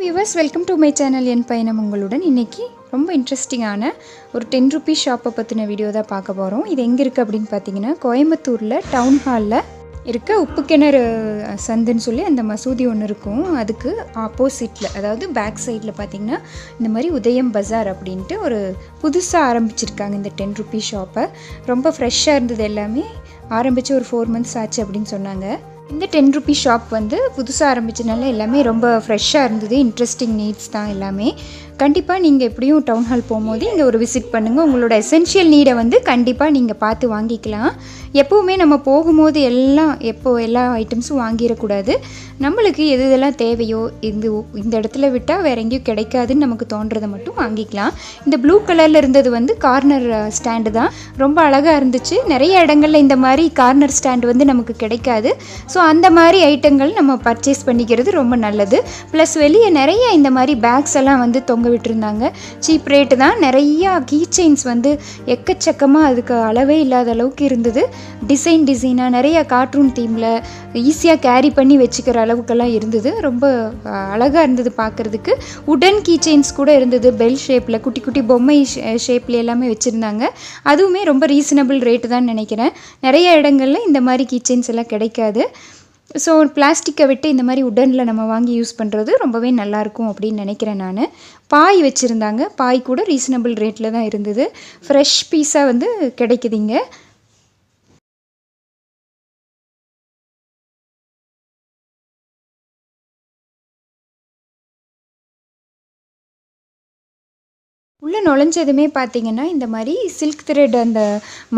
Viewers, welcome to my channel. என் பயணம் உங்களுடன். இன்றைக்கி ரொம்ப இன்ட்ரெஸ்டிங்கான ஒரு 10 ருபீஸ் ஷாப்பை பற்றின வீடியோ தான் பார்க்க போகிறோம். இது எங்கே இருக்குது அப்படின்னு பார்த்தீங்கன்னா, கோயம்புத்தூரில் டவுன் ஹாலில் இருக்க உப்பு கிணறு சந்துன்னு சொல்லி அந்த மசூதி ஒன்று இருக்கும். அதுக்கு ஆப்போசிட்டில், அதாவது பேக் சைடில் பார்த்திங்கன்னா இந்த மாதிரி உதயம் பஜார் அப்படின்ட்டு ஒரு புதுசாக ஆரம்பிச்சிருக்காங்க இந்த 10 ருபீஸ் ஷாப்பை. ரொம்ப ஃப்ரெஷ்ஷாக இருந்தது, எல்லாமே ஆரம்பித்து ஒரு 4 months ஆச்சு அப்படின்னு சொன்னாங்க. இந்த 10 ருபீஸ் ஷாப் வந்து புதுசாக ஆரம்பிச்சதுனால எல்லாமே ரொம்ப ஃப்ரெஷ்ஷாக இருந்தது. இன்ட்ரெஸ்டிங் நீட்ஸ் தான் எல்லாமே. கண்டிப்பாக நீங்கள் எப்படியும் டவுன் ஹால் போகும்போது இங்கே ஒரு விசிட் பண்ணுங்கள். உங்களோட எசென்ஷியல் நீடை வந்து கண்டிப்பாக நீங்கள் பார்த்து வாங்கிக்கலாம். எப்போவுமே நம்ம போகும்போது எல்லா ஐட்டம்ஸும் வாங்கிடக்கூடாது. நம்மளுக்கு எது இதெல்லாம் தேவையோ, இந்த இடத்துல விட்டால் வேறு எங்கேயும் கிடைக்காதுன்னு நமக்கு தோன்றதை மட்டும் வாங்கிக்கலாம். இந்த ப்ளூ கலரில் இருந்தது வந்து கார்னர் ஸ்டாண்டு தான். ரொம்ப அழகாக இருந்துச்சு. நிறைய இடங்களில் இந்த மாதிரி கார்னர் ஸ்டாண்டு வந்து நமக்கு கிடைக்காது. ஸோ அந்த மாதிரி ஐட்டங்கள் நம்ம பர்ச்சேஸ் பண்ணிக்கிறது ரொம்ப நல்லது. ப்ளஸ் வெளியே நிறைய இந்த மாதிரி பேக்ஸ் எல்லாம் வந்து தொங்க விட்டுருந்தாங்க. சீப் ரேட்டு தான். நிறையா கீ செயின்ஸ் வந்து எக்கச்சக்கமாக, அதுக்கு அளவே இல்லாத அளவுக்கு இருந்தது. டிசைனாக நிறைய கார்ட்டூன் தீமில் ஈஸியாக கேரி பண்ணி வச்சுக்கிற அளவுக்கெல்லாம் இருந்தது. ரொம்ப அழகாக இருந்தது பார்க்குறதுக்கு. உடன் கீ செயின்ஸ் கூட இருந்தது. பெல் ஷேப்பில், குட்டி குட்டி பொம்மை ஷேப்பில் எல்லாமே வச்சுருந்தாங்க. அதுவுமே ரொம்ப ரீசனபிள் ரேட்டு தான் நினைக்கிறேன். நிறைய இடங்களில் இந்த மாதிரி கீ செயின்ஸ் எல்லாம் கிடைக்காது. ஸோ பிளாஸ்டிக்கை விட்டு இந்த மாதிரி உடனில் நம்ம வாங்கி யூஸ் பண்ணுறது ரொம்பவே நல்லாயிருக்கும் அப்படின்னு நினைக்கிறேன் நான். பாய் வச்சுருந்தாங்க. பாய் கூட ரீசனபிள் ரேட்டில் தான் இருந்தது. ஃப்ரெஷ் பீஸாக வந்து கிடைக்குதுங்க. உள்ளே நுழைஞ்சதுமே பார்த்திங்கன்னா இந்த மாதிரி சில்க் த்ரெட் அந்த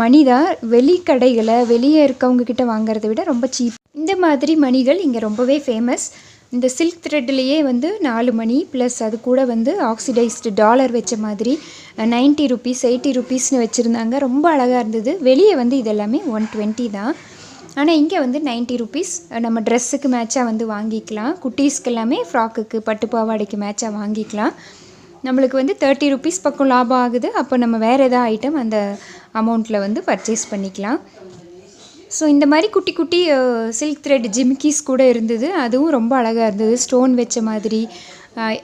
மணி தான் வெளியே இருக்கவங்கக்கிட்ட வாங்குறதை விட ரொம்ப சீப். இந்த மாதிரி மணிகள் இங்கே ரொம்பவே ஃபேமஸ். இந்த சில்க் த்ரெட்லேயே வந்து 4 மணி ப்ளஸ் அது கூட வந்து ஆக்சிடைஸ்டு டாலர் வச்ச மாதிரி 90 ருபீஸ் 80 ருபீஸ்னு வச்சுருந்தாங்க. ரொம்ப அழகாக இருந்தது. வெளியே வந்து இது எல்லாமே 120 தான். ஆனால் இங்கே வந்து 90 ருபீஸ். நம்ம ட்ரெஸ்ஸுக்கு மேட்சாக வந்து வாங்கிக்கலாம். குட்டீஸ்க்கு எல்லாமே ஃப்ராக்குக்கு, பட்டு பாவாடைக்கு மேட்சாக வாங்கிக்கலாம். நம்மளுக்கு வந்து 30 ருபீஸ் பக்கம் லாபம் ஆகுது. அப்போ நம்ம வேறு எதாவது ஐட்டம் அந்த அமௌண்ட்டில் வந்து பர்ச்சேஸ் பண்ணிக்கலாம். ஸோ இந்த மாதிரி குட்டி குட்டி சில்க் த்ரெட் ஜிமிக்கீஸ் கூட இருந்தது. அதுவும் ரொம்ப அழகாக இருந்தது. ஸ்டோன் வச்ச மாதிரி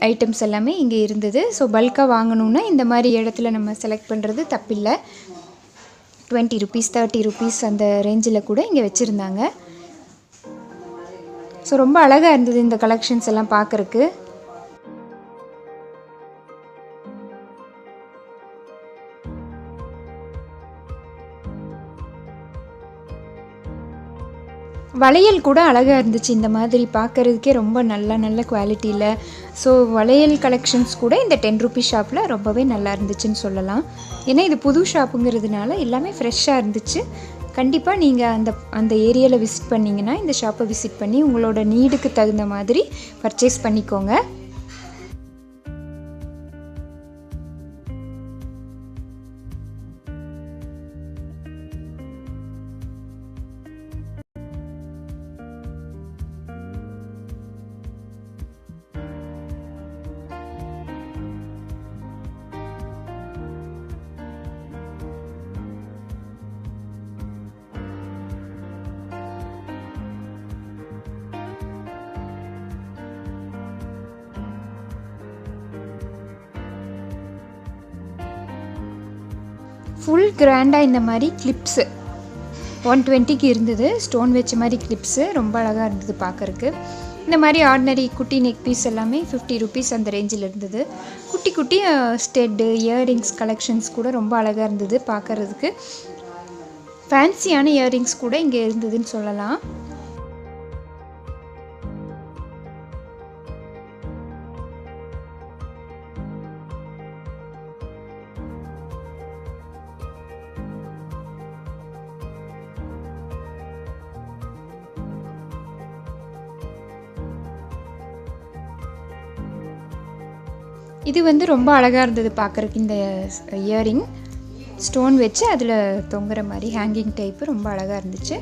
ஐட்டம்ஸ் எல்லாமே இங்கே இருந்தது. ஸோ பல்காக வாங்கணுன்னா இந்த மாதிரி இடத்துல நம்ம செலக்ட் பண்ணுறது தப்பில்லை. 20 ருபீஸ் 30 ருபீஸ் அந்த ரேஞ்சில் கூட இங்கே வச்சுருந்தாங்க. ஸோ ரொம்ப அழகாக இருந்தது இந்த கலெக்ஷன்ஸ் எல்லாம் பார்க்குறக்கு. வளையல் கூட அழகாக இருந்துச்சு. இந்த மாதிரி பார்க்குறதுக்கே ரொம்ப நல்ல குவாலிட்டியில். ஸோ வளையல் கலெக்ஷன்ஸ் கூட இந்த 10 ருபீஸ் ஷாப்பில் ரொம்பவே நல்லா இருந்துச்சுன்னு சொல்லலாம். ஏன்னா இது புது ஷாப்புங்கிறதுனால எல்லாமே ஃப்ரெஷ்ஷாக இருந்துச்சு. கண்டிப்பாக நீங்கள் அந்த ஏரியாவில் விசிட் பண்ணிங்கன்னா இந்த ஷாப்பை விசிட் பண்ணி உங்களோட நீடுக்கு தகுந்த மாதிரி பர்ச்சேஸ் பண்ணிக்கோங்க. ஃபுல் கிராண்டாக இந்த மாதிரி கிளிப்ஸு 120க்கு இருந்தது. ஸ்டோன் வச்ச மாதிரி கிளிப்ஸு ரொம்ப அழகாக இருந்தது பார்க்குறக்கு. இந்த மாதிரி ஆர்டினரி குட்டி நெக் பீஸ் எல்லாமே 50 ருபீஸ் அந்த ரேஞ்சில் இருந்தது. குட்டி குட்டி ஸ்டெட்டு இயரிங்ஸ் கலெக்ஷன்ஸ் கூட ரொம்ப அழகாக இருந்தது பார்க்குறதுக்கு. ஃபேன்சியான இயரிங்ஸ் கூட இங்கே இருந்ததுன்னு சொல்லலாம். இது வந்து ரொம்ப அழகாக இருந்தது பார்க்குறக்கு. இந்த இயரிங் ஸ்டோன் வச்சு அதில் தொங்குற மாதிரி ஹேங்கிங் டைப்பு ரொம்ப அழகாக இருந்துச்சு.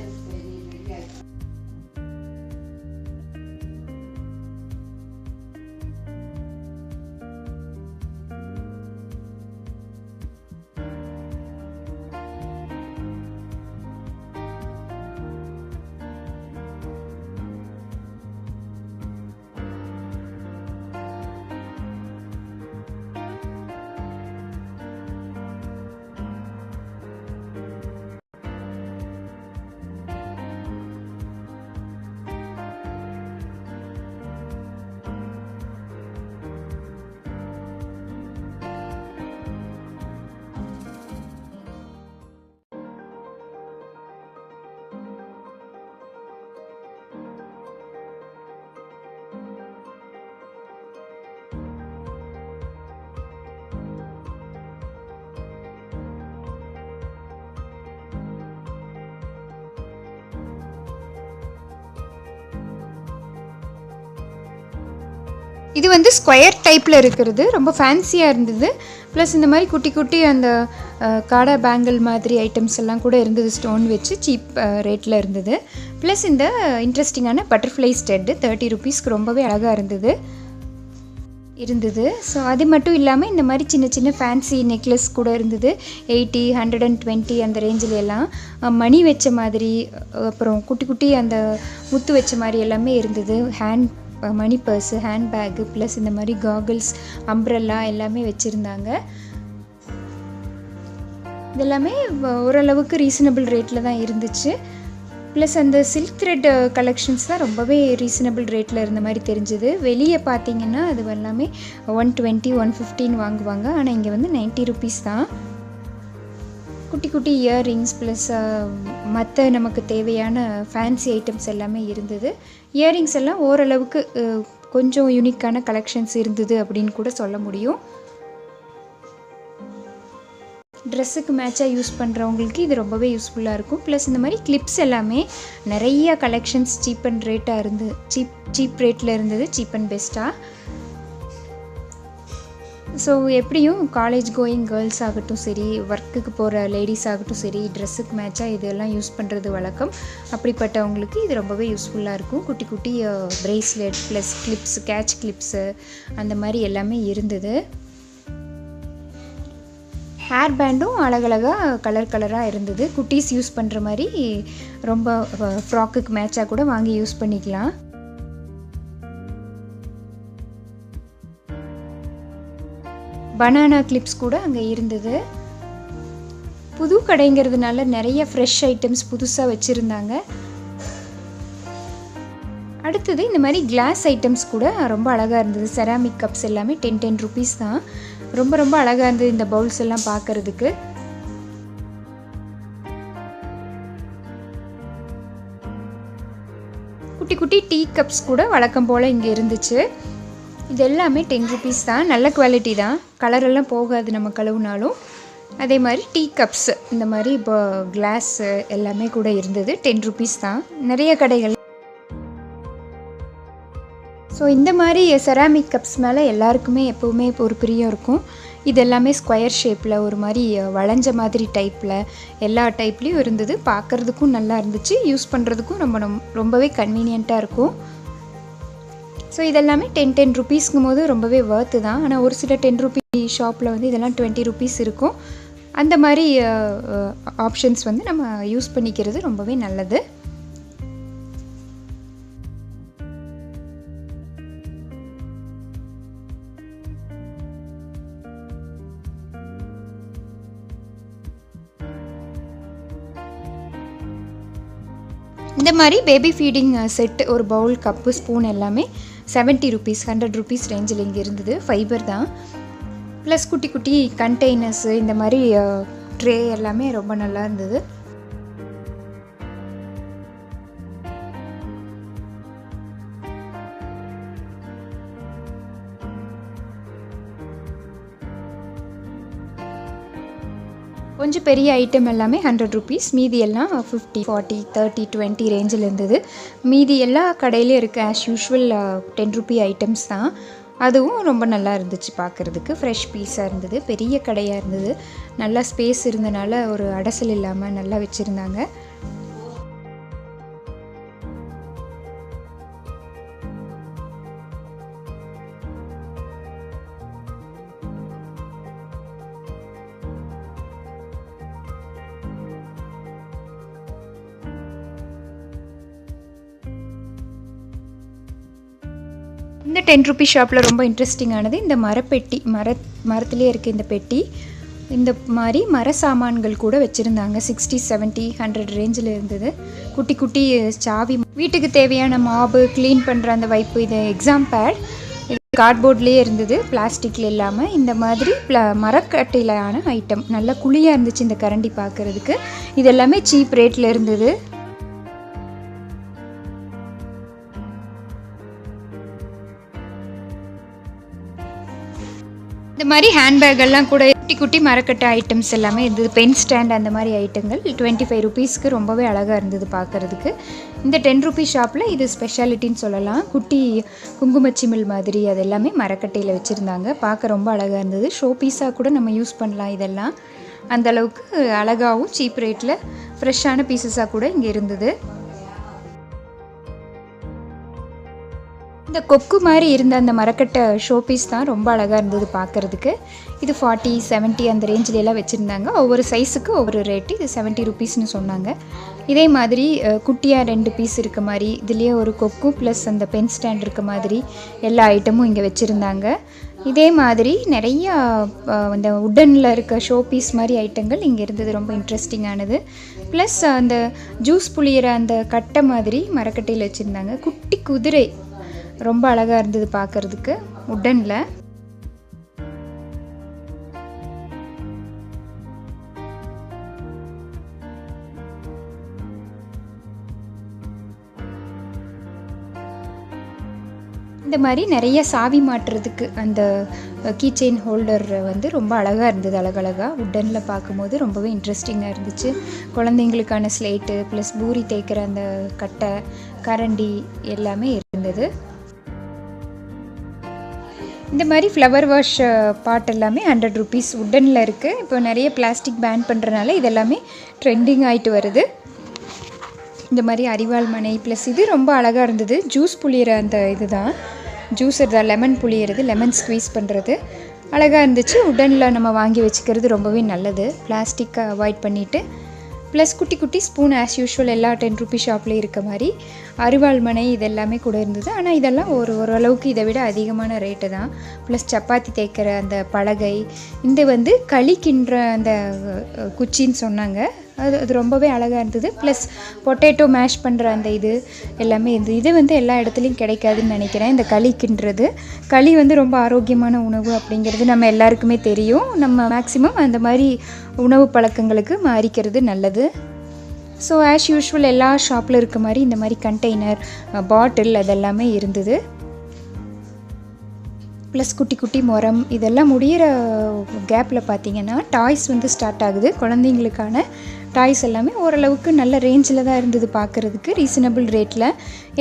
இது வந்து ஸ்கொயர் டைப்பில் இருக்கிறது, ரொம்ப ஃபேன்சியாக இருந்தது. ப்ளஸ் இந்த மாதிரி குட்டி குட்டி அந்த காடா பேங்கிள் மாதிரி ஐட்டம்ஸ் எல்லாம் கூட இருந்தது, ஸ்டோன் வச்சு சீப் ரேட்டில் இருந்தது. ப்ளஸ் இந்த இன்ட்ரெஸ்டிங்கான பட்டர்ஃப்ளை ஸ்டெட்டு 30 ருபீஸ்க்கு ரொம்பவே அழகாக இருந்தது. ஸோ அது மட்டும் இல்லாமல் இந்த மாதிரி சின்ன சின்ன ஃபேன்சி நெக்லஸ் கூட இருந்தது. 80, 120 அந்த ரேஞ்சில் எல்லாம் மணி வச்ச மாதிரி, அப்புறம் குட்டி குட்டி அந்த முத்து வச்ச மாதிரி எல்லாமே இருந்தது. மணி பர்ஸு, ஹேண்ட் பேக்கு, ப்ளஸ் இந்த மாதிரி காகிள்ஸ், அம்ப்ரெல்லா எல்லாமே வச்சுருந்தாங்க. இதெல்லாமே ஓரளவுக்கு ரீசனபிள் ரேட்டில் தான் இருந்துச்சு. ப்ளஸ் அந்த சில்க் த்ரெட் கலெக்ஷன்ஸ் தான் ரொம்பவே ரீசனபிள் ரேட்டில் இருந்த மாதிரி தெரிஞ்சுது. வெளியே பார்த்தீங்கன்னா அது எல்லாமே 120, 115 வாங்குவாங்க. ஆனால் இங்கே வந்து 90 ருபீஸ் தான். குட்டி குட்டி இயர்ரிங்ஸ் ப்ளஸ் மற்ற நமக்கு தேவையான ஃபேன்சி ஐட்டம்ஸ் எல்லாமே இருந்தது. இயர்ரிங்ஸ் எல்லாம் ஓரளவுக்கு கொஞ்சம் யூனிக்கான கலெக்ஷன்ஸ் இருந்தது அப்படின்னு கூட சொல்ல முடியும். ட்ரெஸ்ஸுக்கு மேட்சாக யூஸ் பண்ணுறவங்களுக்கு இது ரொம்பவே யூஸ்ஃபுல்லாக இருக்கும். ப்ளஸ் இந்த மாதிரி கிளிப்ஸ் எல்லாமே நிறைய கலெக்ஷன்ஸ் சீப் அண்ட் ரேட்டாக இருந்தது, சீப் ரேட்டில் இருந்தது, சீப் அண்ட் பெஸ்ட்டாக. ஸோ எப்படியும் காலேஜ் கோயிங் கேர்ள்ஸ் ஆகட்டும் சரி, ஒர்க்குக்கு போகிற லேடிஸ் ஆகட்டும் சரி, ட்ரெஸ்ஸுக்கு மேட்சாக இதெல்லாம் யூஸ் பண்ணுறது வழக்கம். அப்படிப்பட்டவங்களுக்கு இது ரொம்பவே யூஸ்ஃபுல்லாக இருக்கும். குட்டி குட்டி bracelet plus clips, catch clips அந்த மாதிரி எல்லாமே இருந்தது. ஹேர் பேண்டும் அழகழகாக கலராக இருந்தது. குட்டீஸ் யூஸ் பண்ணுற மாதிரி ரொம்ப ஃப்ராக்குக்கு மேட்சாக கூட வாங்கி யூஸ் பண்ணிக்கலாம். பனானா கிளிப்ஸ் கூட அங்கே இருந்தது. புது கடைங்கிறதுனால நிறைய ஃப்ரெஷ் ஐட்டம்ஸ் புதுசாக வச்சுருந்தாங்க. அடுத்தது இந்த மாதிரி கிளாஸ் ஐட்டம்ஸ் கூட ரொம்ப அழகாக இருந்தது. செராமிக் கப்ஸ் எல்லாமே 10 ருபீஸ் தான். ரொம்ப ரொம்ப அழகாக இருந்தது இந்த பவுல்ஸ் எல்லாம் பார்க்குறதுக்கு. குட்டி குட்டி டீ கப்ஸ் கூட வழக்கம் போல் இங்கே இருந்துச்சு. இது எல்லாமே 10 ருபீஸ் தான். நல்ல குவாலிட்டி தான், கலரெல்லாம் போகாது நம்ம கழுவுனாலும். அதே மாதிரி டீ கப்ஸ் இந்த மாதிரி இப்போ கிளாஸு எல்லாமே கூட இருந்தது. 10 ருபீஸ் தான் நிறைய கடைகள். ஸோ இந்த மாதிரி செராமிக் கப்ஸ் மேலே எல்லாருக்குமே எப்போவுமே ஒரு பிரியம் இருக்கும். இது எல்லாமே ஸ்கொயர் ஷேப்பில் ஒரு மாதிரி வளைஞ்ச மாதிரி டைப்பில் எல்லா டைப்லேயும் இருந்தது. பார்க்குறதுக்கும் நல்லா இருந்துச்சு, யூஸ் பண்ணுறதுக்கும் ரொம்பவே கன்வீனியண்ட்டாக இருக்கும். ஸோ இதெல்லாமே 10 ருபீஸ்க்கும் போது ரொம்பவே ஒர்த்து தான். ஆனால் ஒரு சில 10 ருபீ ஷாப்பில் வந்து இதெல்லாம் 20 ருபீஸ் இருக்கும். அந்த மாதிரி ஆப்ஷன்ஸ் வந்து நம்ம யூஸ் பண்ணிக்கிறது ரொம்பவே நல்லது. இந்த மாதிரி பேபி ஃபீடிங் செட்டு, ஒரு பவுல், கப்பு, ஸ்பூன் எல்லாமே 70 ருபீஸ், 100 ருபீஸ் ரேஞ்சில் இங்கே இருந்தது. ஃபைபர் தான். ப்ளஸ் குட்டி குட்டி கண்டெய்னர்ஸு, இந்த மாதிரி ட்ரே எல்லாமே ரொம்ப நல்லா இருந்தது. கொஞ்சம் பெரிய ஐட்டம் எல்லாமே 100 ருபீஸ், மீதி எல்லாம் 50, 40, 30, 20 ரேஞ்சில் இருந்தது. மீதி எல்லா கடையிலையும் இருக்க ஆஸ் யூஷுவல் 10 ருபீ ஐட்டம்ஸ் தான். அதுவும் ரொம்ப நல்லா இருந்துச்சு பார்க்குறதுக்கு. ஃப்ரெஷ் பீஸாக இருந்தது, பெரிய கடையாக இருந்தது, நல்லா ஸ்பேஸ் இருந்தனால ஒரு அடசல் இல்லாமல் நல்லா வச்சுருந்தாங்க. இந்த 10 ருபீ ஷாப்பில் ரொம்ப இன்ட்ரெஸ்டிங்கானது இந்த மரப்பெட்டி, மரத்துலேயே இருக்குது இந்த பெட்டி. இந்த மாதிரி மர சாமான்கள் கூட வச்சுருந்தாங்க. 60, 70, 100 ரேஞ்சில் இருந்தது. குட்டி குட்டி சாவி, வீட்டுக்கு தேவையான மாபு, க்ளீன் பண்ணுற அந்த வைப்பு, இது எக்ஸாம் பேட், இது கார்ட்போர்ட்லேயே இருந்தது, பிளாஸ்டிக்கில் இல்லாமல். இந்த மாதிரி மரக்கட்டையிலான ஐட்டம் நல்லா குழியாக இருந்துச்சு இந்த கரண்டி பார்க்குறதுக்கு. இது எல்லாமே சீப் ரேட்டில் இருந்தது. இந்த மாதிரி ஹேண்ட்பேக் எல்லாம் கூட குட்டி குட்டி மரக்கட்டை ஐட்டம்ஸ் எல்லாமே இருந்தது. பென் ஸ்டாண்ட் அந்த மாதிரி ஐட்டங்கள் 25 ருபீஸ்க்கு ரொம்பவே அழகாக இருந்தது பார்க்குறதுக்கு. இந்த 10 ருபீஸ் ஷாப்பில் இது ஸ்பெஷாலிட்டின்னு சொல்லலாம். குட்டி குங்குமச்சிமிழ் மாதிரி அது எல்லாமே மரக்கட்டையில் வச்சுருந்தாங்க. பார்க்க ரொம்ப அழகாக இருந்தது. ஷோ பீஸாக கூட நம்ம யூஸ் பண்ணலாம். இதெல்லாம் அந்தளவுக்கு அழகாகவும் சீப் ரேட்டில் ஃப்ரெஷ்ஷான பீசஸாக கூட இங்கே இருந்தது. இந்த கொக்கு மாதிரி இருந்த அந்த மரக்கட்டை ஷோ பீஸ் தான் ரொம்ப அழகாக இருந்தது பார்க்குறதுக்கு. இது 40, 70 அந்த ரேஞ்சிலெல்லாம் வச்சுருந்தாங்க. ஒவ்வொரு சைஸுக்கு ஒவ்வொரு ரேட்டு. இது 70 ருபீஸ்னு சொன்னாங்க. இதே மாதிரி குட்டியாக 2 பீஸ் இருக்க மாதிரி இதுலேயே ஒரு கொக்கு ப்ளஸ் அந்த பென் ஸ்டாண்ட் இருக்க மாதிரி எல்லா ஐட்டமும் இங்கே வச்சுருந்தாங்க. இதே மாதிரி நிறையா அந்த உட்டனில் இருக்க ஷோ பீஸ் மாதிரி ஐட்டங்கள் இங்கே இருந்தது. ரொம்ப இன்ட்ரெஸ்டிங்கானது. ப்ளஸ் அந்த ஜூஸ் புளியிற அந்த கட்டை மாதிரி மரக்கட்டையில் வச்சுருந்தாங்க. குட்டி குதிரை ரொம்ப அழகாக இருந்தது பார்க்குறதுக்கு உட்டனில். இந்த மாதிரி நிறைய சாவி மாட்டுறதுக்கு அந்த கீ செயின் ஹோல்டர் வந்து ரொம்ப அழகாக இருந்தது. அழகழகாக உட்டனில் பார்க்கும்போது ரொம்பவே இன்ட்ரெஸ்டிங்காக இருந்துச்சு. குழந்தைங்களுக்கான ஸ்லேட்டு ப்ளஸ் பூரி தேய்க்கிற அந்த கட்டை கரண்டி எல்லாமே இருந்தது. இந்த மாதிரி ஃப்ளவர் வாஷ் பாட் எல்லாமே 100 ருபீஸ் உட்டனில் இருக்குது. இப்போ நிறைய பிளாஸ்டிக் பேன் பண்ணுறதுனால இதெல்லாமே ட்ரெண்டிங் ஆகிட்டு வருது. இந்த மாதிரி அரிவாள் மனை ப்ளஸ் இது ரொம்ப அழகாக இருந்தது. ஜூஸ் புளியிற அந்த இது தான் ஜூஸர் தான், லெமன் புளியிறது, லெமன் ஸ்க்வீஸ் பண்ணுறது அழகாக இருந்துச்சு. உட்டனில் நம்ம வாங்கி வச்சுக்கிறது ரொம்பவே நல்லது. பிளாஸ்டிக்கை அவாய்ட் பண்ணிவிட்டு ப்ளஸ் குட்டி குட்டி ஸ்பூன் ஆஸ் யூஷுவல் எல்லா 10 ருபீஸ் ஷாப்லேயும் இருக்க மாதிரி அரிவாள் மனை இது எல்லாமே கூட இருந்தது. ஆனால் இதெல்லாம் ஓரளவுக்கு இதை விட அதிகமான ரேட்டு தான். ப்ளஸ் சப்பாத்தி தேய்க்கிற அந்த பலகை, இந்த வந்து களி கிண்டுற அந்த குச்சின்னு சொன்னாங்க. அது ரொம்பவே அழகாக இருந்தது. ப்ளஸ் பொட்டேட்டோ மேஷ் பண்ணுற அந்த இது எல்லாமே இருந்தது. இது வந்து எல்லா இடத்துலையும் கிடைக்காதுன்னு நினைக்கிறேன். இந்த களி கிண்டுறது, களி வந்து ரொம்ப ஆரோக்கியமான உணவு அப்படிங்கிறது நம்ம எல்லாருக்குமே தெரியும். நம்ம மேக்ஸிமம் அந்த மாதிரி உணவு பழக்கங்களுக்கு மாறிக்கிறது நல்லது. ஸோ ஆஸ் யூஷுவல் எல்லா ஷாப்பில் இருக்க மாதிரி இந்த மாதிரி கண்டெய்னர், பாட்டில் அதெல்லாமே இருந்தது. ப்ளஸ் குட்டி குட்டி முறம் இதெல்லாம் முடிகிற கேப்பில் பார்த்திங்கன்னா டாய்ஸ் வந்து ஸ்டார்ட் ஆகுது. குழந்தைங்களுக்கான டாய்ஸ் எல்லாமே ஓரளவுக்கு நல்ல ரேஞ்சில் தான் இருந்தது பார்க்குறதுக்கு. ரீசனபிள் ரேட்டில்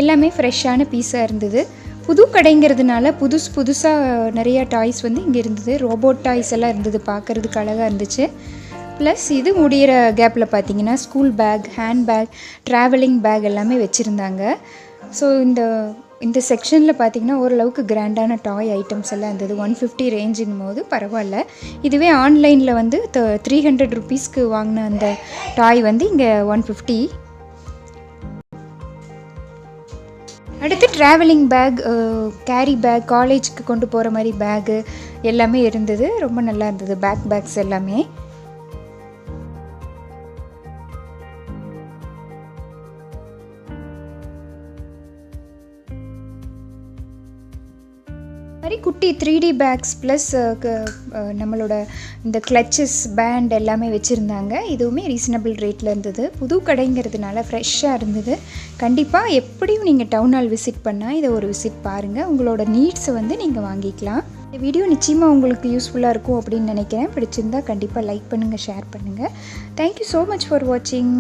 எல்லாமே ஃப்ரெஷ்ஷான பீஸாக இருந்தது. புது கடைங்கிறதுனால புதுசாக நிறையா டாய்ஸ் வந்து இங்கே இருந்தது. ரோபோட் டாய்ஸ் எல்லாம் இருந்தது, பார்க்குறதுக்கு அழகாக இருந்துச்சு. ப்ளஸ் இது முடிகிற கேப்பில் பார்த்திங்கன்னா school bag, hand bag, travelling bag எல்லாமே வச்சுருந்தாங்க. ஸோ இந்த செக்ஷனில் பார்த்திங்கன்னா ஓரளவுக்கு கிராண்டான டாய் ஐட்டம்ஸ் எல்லாம் இருந்தது. 150 ரேஞ்சுங்கும் போது பரவாயில்ல. இதுவே ஆன்லைனில் வந்து 300 ருபீஸ்க்கு வாங்கின அந்த டாய் வந்து இங்கே 150. அடுத்து ட்ராவலிங் பேக், கேரி பேக், காலேஜுக்கு கொண்டு போகிற மாதிரி பேகு எல்லாமே இருந்தது. ரொம்ப நல்லா இருந்தது பேக்ஸ் எல்லாமே. மாதிரி குட்டி 3D பேக்ஸ் ப்ளஸ் நம்மளோட இந்த கிளச்சஸ், பேண்ட் எல்லாமே வச்சுருந்தாங்க. இதுவுமே ரீசனபிள் ரேட்டில் இருந்தது. புது கடைங்கிறதுனால ஃப்ரெஷ்ஷாக இருந்தது. கண்டிப்பாக எப்படியும் நீங்கள் டவுன் ஹால் விசிட் பண்ணால் இதை ஒரு விசிட் பாருங்கள். உங்களோட நீட்ஸை வந்து நீங்கள் வாங்கிக்கலாம். இந்த வீடியோ நிச்சயமாக உங்களுக்கு யூஸ்ஃபுல்லாக இருக்கும் அப்படின்னு நினைக்கிறேன். பிடிச்சிருந்தால் கண்டிப்பாக லைக் பண்ணுங்கள், ஷேர் பண்ணுங்கள். தேங்க்யூ ஸோ மச் ஃபார் வாட்சிங்.